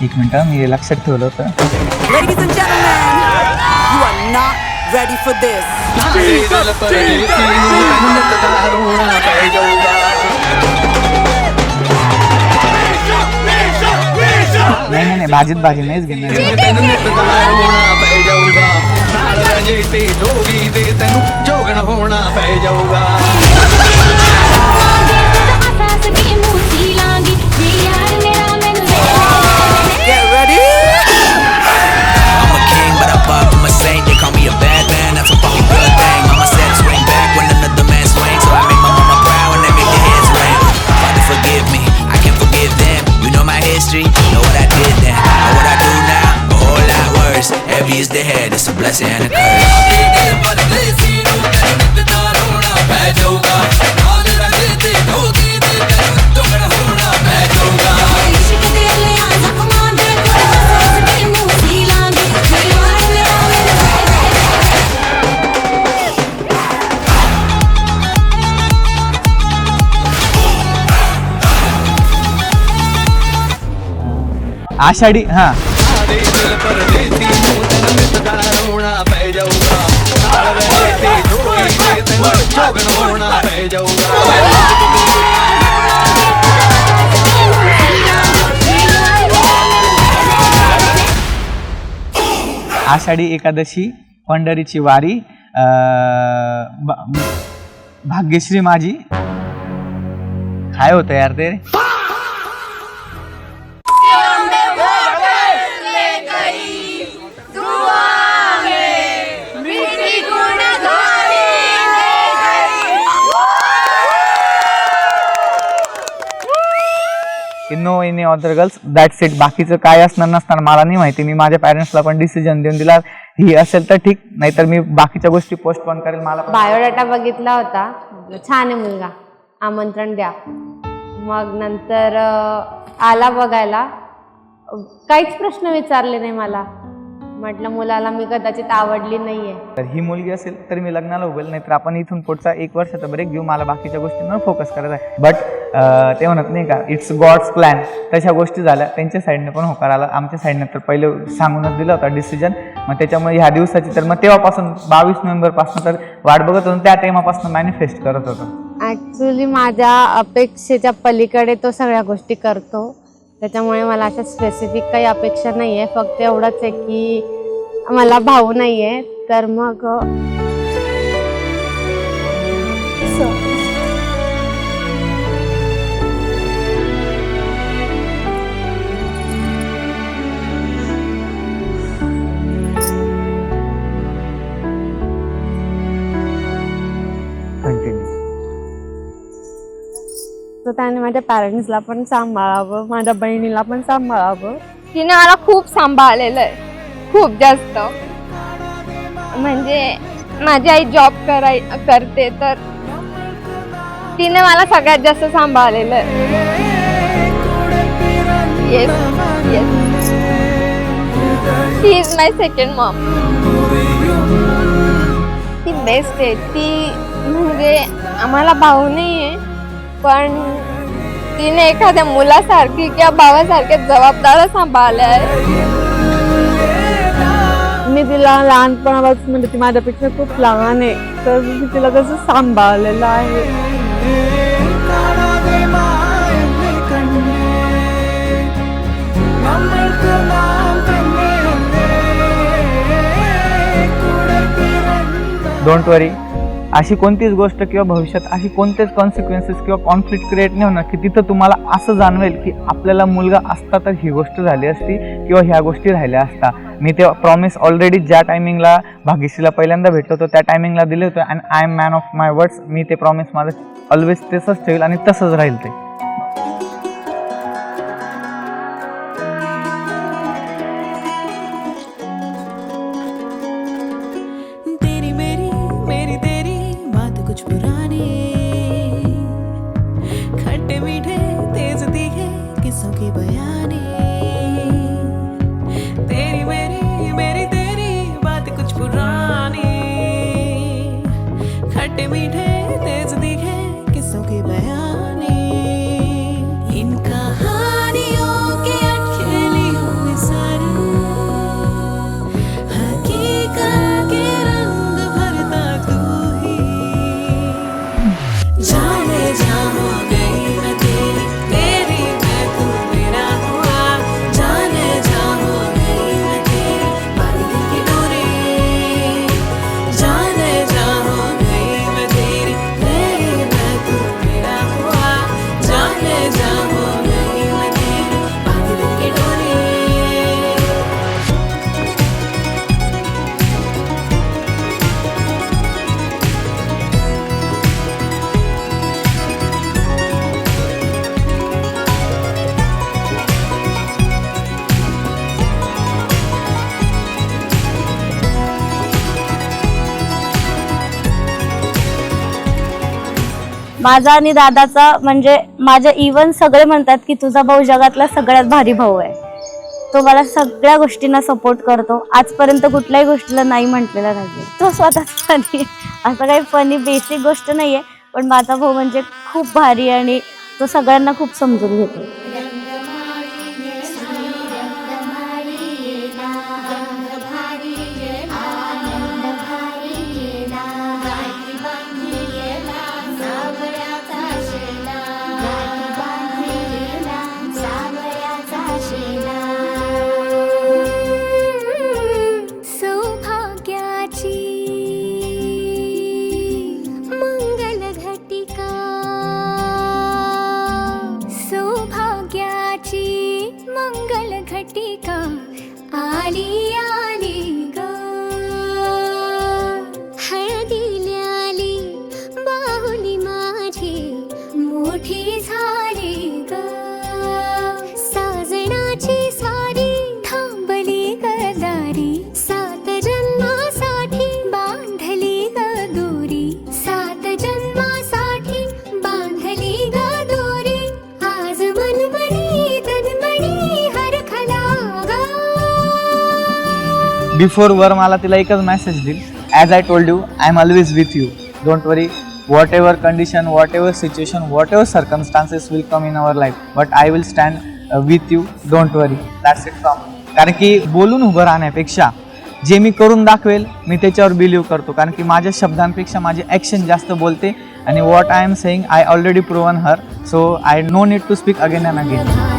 एक मिनिट मी लक्षात ठेवलं होतं. Ladies and gentlemen, you are not ready for this. नाही भाजीत भाजी नाहीच घेणार. Get ready. I'm a king, but I fuck with my saint. They call me a bad man, that's a fucking good thing. Mama said swing back when another man swings, so I make my mama proud when they make their hands ring. Father forgive me, I can't forgive them. You know my history, know what I did then, know what I do now. A whole lot worse. Heavy is the head, it's a blessing and a Ashadhi हा आषाढी एकादशी, पंढरीची वारी, भाग्यश्री माझी. काय होतं यार ते. No any other girls that's it. बाकीचं काय असणार नसणार मला नाही माहिती. मी माझ्या पॅरेंट्सला पण डिसिजन देऊन दिला, ही असेल तर ठीक, नाहीतर मी बाकीच्या गोष्टी पोस्टपोन करेल. मला बायोडाटा बघितला होता, छान आहे मुलगा, आमंत्रण द्या. मग नंतर आला बघायला, काहीच प्रश्न विचारले नाही मला. म्हटलं मुलाला मी कदाचित आवडली नाहीये. तर ही मुलगी असेल तर मी लग्नाला उभेल, नाहीतर आपण इथून पुढचा 1 वर्षाचा ब्रेक घेऊ. मला बाकीच्या गोष्टींवर फोकस करायचा आहे. बट ते म्हणत नाही का, इट्स गॉड्स प्लॅन. तशा गोष्टी झाल्या. त्यांच्या साईडने पण होकार आला, आमच्या साईडने तर पहिले सांगूनच दिला होता डिसिजन. मग त्याच्यामुळे ह्या दिवसाची तर मग तेव्हापासून 22 नोव्हेंबरपासून तर वाट बघत होतो. त्या टाइमापासून मॅनिफेस्ट करत होतो. ॲक्च्युली माझ्या अपेक्षेच्या पलीकडे तो सगळ्या गोष्टी करतो. त्याच्यामुळे मला अशा स्पेसिफिक काही अपेक्षा नाही आहे. फक्त एवढंच आहे की मला भाऊ नाही आहे, तर मग तर त्याने माझ्या पॅरेंट्सला पण सांभाळावं, माझ्या बहिणीला पण सांभाळावं. तिने मला खूप सांभाळलेलं आहे, खूप जास्त. म्हणजे माझी आई जॉब करते, तर तिने मला सगळ्यात जास्त सांभाळलेलं आहे. Yes yes, she is my second Maugham. ती बेस्ट आहे. ती म्हणजे आम्हाला भाऊ नाही आहे, पण तिने एखाद्या मुलासारखी किंवा भावासारख्या जबाबदाऱ्या सांभाळल्या आहे. मी तिला लहानपणापासून, म्हणजे ती माझ्यापेक्षा खूप लहान आहे, तर मी तिला कसं सांभाळलेलं आहे. डोंट वरी. अशी कोणतीच गोष्ट किंवा भविष्यात अशी कोणतेच कॉन्सिक्वेन्सेस किंवा कॉन्फ्लिक्ट क्रिएट नाही होणार की तिथं तुम्हाला असं जाणवेल की आपल्याला मुलगा असता तर ही गोष्ट झाली असती किंवा ह्या गोष्टी राहिल्या असता. मी ते प्रॉमिस ऑलरेडी ज्या टायमिंगला भाग्यश्रीला पहिल्यांदा भेटलो होतो त्या टायमिंगला दिले होते. And I am man of my words. मी ते प्रॉमिस माझं ऑलवेज तसंच ठेवेल आणि तसंच राहील ते. मीठे तेज दिखे किस्सों की बयानी. माझा आणि दादाचा म्हणजे माझ्या इव्हन सगळे म्हणतात की तुझा भाऊ जगातला सगळ्यात भारी भाऊ आहे. तो मला सगळ्या गोष्टींना सपोर्ट करतो. आजपर्यंत कुठल्याही गोष्टीला नाही म्हटलेला नाही. तो स्वतःच फनी, असं काही फनी बेसिक गोष्ट नाहीये, पण माझा भाऊ म्हणजे खूप भारी आणि तो सगळ्यांना खूप समजून घेतो. मंगल घटिका आली आली ग, हळदीला आली बाहुली माझी मोठी झाली ग, साजणाची स्वारी थांबली गदारी, 7 जन्मासाठी बांधली ग दोरी, 7 जन्मासाठी बांधली ग दोरी, आज मनमणी तन्मणी हरखला ग. बिफोर वर मला तिला एकच मेसेज दिल, as I told you I am always with you, don't worry, what ever condition, what ever situation, what ever circumstances will come in our life, but I will stand with you, don't worry. That's it from. कारण की बोलून उभं राहण्यापेक्षा जे मी करून दाखवेल मी त्याच्यावर believe करतो, कारण की माझ्या शब्दांपेक्षा माझे ॲक्शन जास्त बोलते. आणि what I am saying I already proven her, so I no need to speak again and again.